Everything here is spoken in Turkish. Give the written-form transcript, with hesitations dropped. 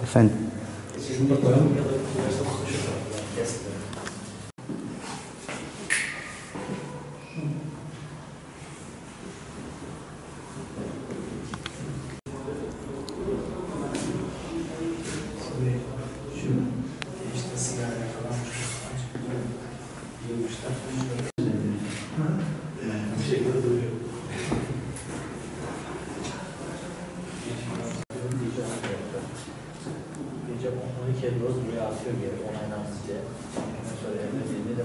Efendim. İşte sigara falan yılmışlar. Bir şekilde duruyor. Gece 12'ye doğru buraya atıyor geri. Onaylansıca. Sonra evde de